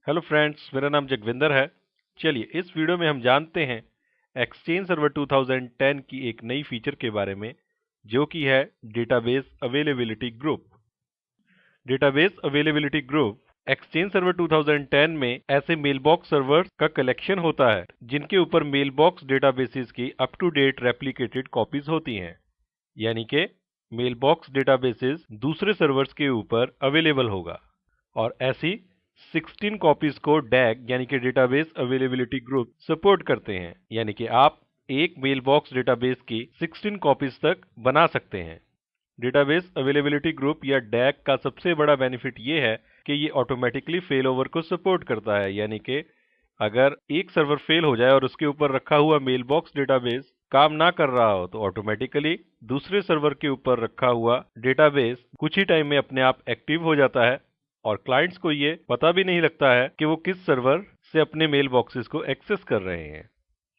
Hello friends, मेरा नाम जगविंदर है। चलिए इस वीडियो में हम जानते हैं एक्सचेंज सर्वर 2010 की एक नई फीचर के बारे में, जो कि है database availability group. Database availability group exchange server 2010 में ऐसे मेलबॉक्स सर्वर्स का कलेक्शन होता है जिनके ऊपर मेलबॉक्स डेटाबेसेस की up to date replicated copies होती हैं। यानी कि मेलबॉक्स डेटाबेसेस दूसरे सर्वर्स के ऊपर अवेलेबल होगा और ऐसी 16 कॉपीज को डैग यानी कि डेटाबेस अवेलेबिलिटी ग्रुप सपोर्ट करते हैं। यानी कि आप एक मेलबॉक्स डेटाबेस की 16 कॉपीज तक बना सकते हैं। डेटाबेस अवेलेबिलिटी ग्रुप या डैग का सबसे बड़ा बेनिफिट ये है कि ये ऑटोमेटिकली फेल ओवर को सपोर्ट करता है। यानी कि अगर एक सर्वर फेल हो जाए और उसके ऊपर रखा हुआ मेलबॉक्स डेटाबेस काम ना कर रहा हो तो ऑटोमेटिकली दूसरे सर्वर के ऊपर रखा हुआ डेटाबेस कुछ ही टाइम में अपने आप एक्टिव हो जाता है और क्लाइंट्स को ये पता भी नहीं लगता है कि वो किस सर्वर से अपने मेल बॉक्सेस को एक्सेस कर रहे हैं।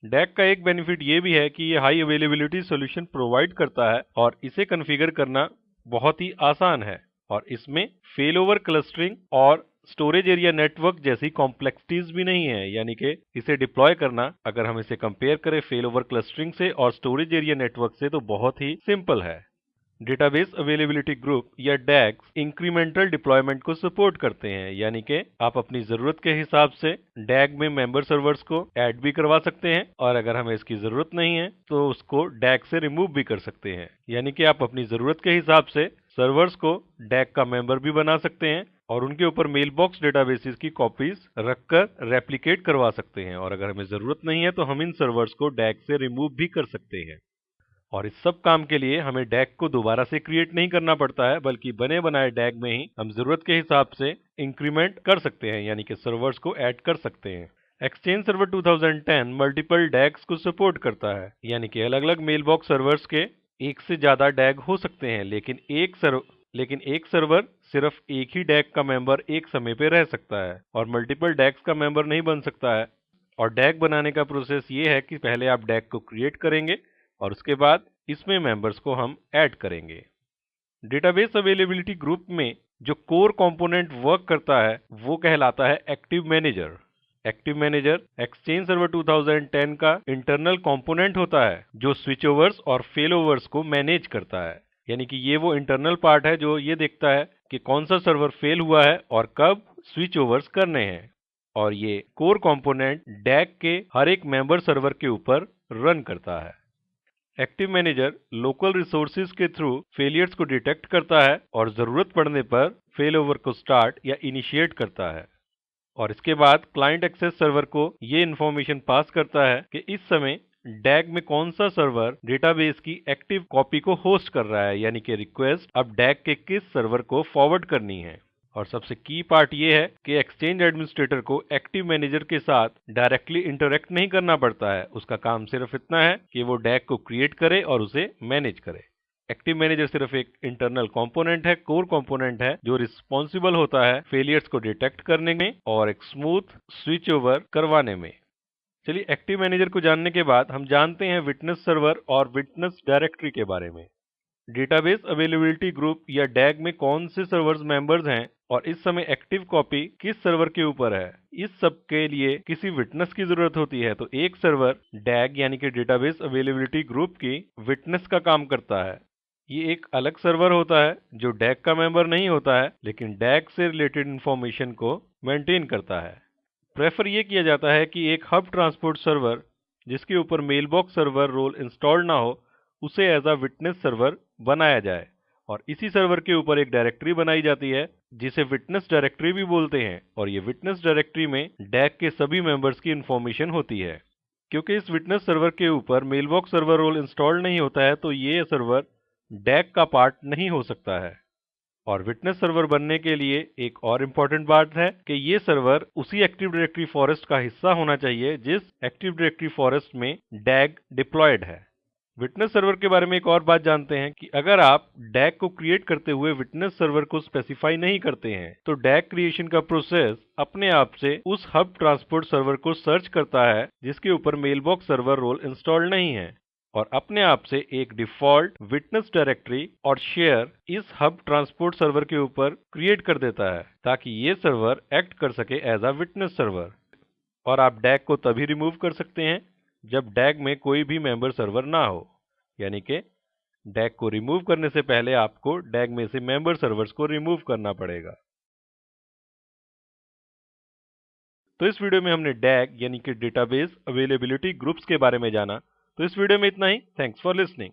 डैग का एक बेनिफिट ये भी है कि ये हाई अवेलेबिलिटी सॉल्यूशन प्रोवाइड करता है और इसे कॉन्फ़िगर करना बहुत ही आसान है और इसमें फेल ओवर क्लस्टरिंग और स्टोरेज एरिया नेटवर्क जैसी कॉम्प्लेक्सिटीज भी नहीं है। यानी कि इसे डिप्लॉय करना, अगर हम इसे कंपेयर करें फेल ओवर क्लस्टरिंग से और स्टोरेज एरिया नेटवर्क से, तो बहुत ही सिंपल है। डेटाबेस अवेलेबिलिटी ग्रुप या डैग्स इंक्रीमेंटल डिप्लॉयमेंट को सपोर्ट करते हैं। यानी कि आप अपनी जरूरत के हिसाब से डैग में मेंबर सर्वर्स को ऐड भी करवा सकते हैं और अगर हमें इसकी जरूरत नहीं है तो उसको डैग से रिमूव भी कर सकते हैं। यानी कि आप अपनी जरूरत के हिसाब से सर्वर्स को डैग का मेंबर भी बना सकते हैं और उनके ऊपर मेलबॉक्स डेटाबेसेस की कॉपीज रखकर रेप्लिकेट करवा सकते हैं और अगर हमें जरूरत नहीं है तो हम इन सर्वर्स को डैग से रिमूव भी कर सकते हैं। और इस सब काम के लिए हमें डैग को दोबारा से क्रिएट नहीं करना पड़ता है, बल्कि बने बनाए डैग में ही हम जरूरत के हिसाब से इंक्रीमेंट कर सकते हैं, यानी कि सर्वर्स को ऐड कर सकते हैं। एक्सचेंज सर्वर 2010 मल्टीपल डैग्स को सपोर्ट करता है। यानी कि अलग अलग मेलबॉक्स सर्वर्स के एक से ज्यादा डैग हो सकते हैं, लेकिन एक सर्वर सिर्फ एक ही डैग का मेंबर एक समय पे रह सकता है और मल्टीपल डैग्स का मेंबर नहीं बन सकता है। और डैग बनाने का प्रोसेस ये है कि पहले आप डैग को क्रिएट करेंगे और उसके बाद इसमें मेंबर्स को हम ऐड करेंगे। डेटाबेस अवेलेबिलिटी ग्रुप में जो कोर कंपोनेंट वर्क करता है वो कहलाता है active manager. Active manager exchange server 2010 का इंटरनल कंपोनेंट होता है जो स्विच ओवर्स और फेल ओवर्स को मैनेज करता है। यानी कि ये वो इंटरनल पार्ट है जो ये देखता है कि कौन सा सर्वर फेल हुआ है और कब स्विच ओवर्स करने हैं। और ये कोर कंपोनेंट डैग के हर एक मेंबर सर्वर के ऊपर रन करता है। एक्टिव मैनेजर लोकल रिसोर्सेज के थ्रू फेलियर्स को डिटेक्ट करता है और जरूरत पड़ने पर फेल ओवर को स्टार्ट या इनिशिएट करता है और इसके बाद क्लाइंट एक्सेस सर्वर को ये इन्फॉर्मेशन पास करता है कि इस समय डैग में कौन सा सर्वर डेटाबेस की एक्टिव कॉपी को होस्ट कर रहा है। यानी कि रिक्वेस्ट अब डैग के किस सर्वर को फॉरवर्ड करनी है। और सबसे की पार्ट ये है कि एक्सचेंज एडमिनिस्ट्रेटर को एक्टिव मैनेजर के साथ डायरेक्टली इंटरेक्ट नहीं करना पड़ता है। उसका काम सिर्फ इतना है कि वो डैग को क्रिएट करे और उसे मैनेज करे। एक्टिव मैनेजर सिर्फ एक इंटरनल कंपोनेंट है, कोर कंपोनेंट है, जो रिस्पॉन्सिबल होता है फेलियर्स को डिटेक्ट करने में और एक स्मूथ स्विच ओवर करवाने में। चलिए एक्टिव मैनेजर को जानने के बाद हम जानते हैं विटनेस सर्वर और विटनेस डायरेक्टरी के बारे में। डेटाबेस अवेलेबिलिटी ग्रुप या डैग में कौन से सर्वर्स मेंबर्स हैं और इस समय एक्टिव कॉपी किस सर्वर के ऊपर है, इस सब के लिए किसी विटनेस की जरूरत होती है। तो एक सर्वर डैग यानी कि डेटाबेस अवेलेबिलिटी ग्रुप की विटनेस का काम करता है। ये एक अलग सर्वर होता है जो डैग का मेंबर नहीं होता है, लेकिन डैग से रिलेटेड इंफॉर्मेशन को मेंटेन करता है। प्रेफर ये किया जाता है कि एक हब ट्रांसपोर्ट सर्वर जिसके ऊपर मेलबॉक्स सर्वर रोल इंस्टॉल्ड ना हो उसे एज अ विटनेस सर्वर बनाया जाए और इसी सर्वर के ऊपर एक डायरेक्टरी बनाई जाती है जिसे विटनेस डायरेक्टरी भी बोलते हैं और ये विटनेस डायरेक्टरी में डैग के सभी मेंबर्स की इंफॉर्मेशन होती है। क्योंकि इस विटनेस सर्वर के ऊपर मेलबॉक्स सर्वर रोल इंस्टॉल्ड नहीं होता है तो ये सर्वर डैग का पार्ट नहीं हो सकता है। और विटनेस सर्वर बनने के लिए एक और इम्पोर्टेंट बात है कि ये सर्वर उसी एक्टिव डायरेक्टरी फॉरेस्ट का हिस्सा होना चाहिए जिस एक्टिव डायरेक्टरी फॉरेस्ट में डैग डिप्लॉयड है। विटनेस सर्वर के बारे में एक और बात जानते हैं कि अगर आप डैग को क्रिएट करते हुए विटनेस सर्वर को स्पेसिफाई नहीं करते हैं तो डैग क्रिएशन का प्रोसेस अपने आप से उस हब ट्रांसपोर्ट सर्वर को सर्च करता है जिसके ऊपर मेलबॉक्स सर्वर रोल इंस्टॉल नहीं है और अपने आप से एक डिफ़ॉल्ट विटनेस डायरेक्टरी और शेयर इस हब ट्रांसपोर्ट सर्वर के ऊपर क्रिएट कर देता है ताकि ये सर्वर एक्ट कर सके एज अ विटनेस सर्वर। और आप डैग को तभी रिमूव कर सकते हैं जब डैग में कोई भी मेंबर सर्वर ना हो, यानी कि डैग को रिमूव करने से पहले आपको डैग में से मेंबर सर्वर्स को रिमूव करना पड़ेगा। तो इस वीडियो में हमने डैग यानी कि डेटाबेस अवेलेबिलिटी ग्रुप्स के बारे में जाना। तो इस वीडियो में इतना ही। Thanks for listening.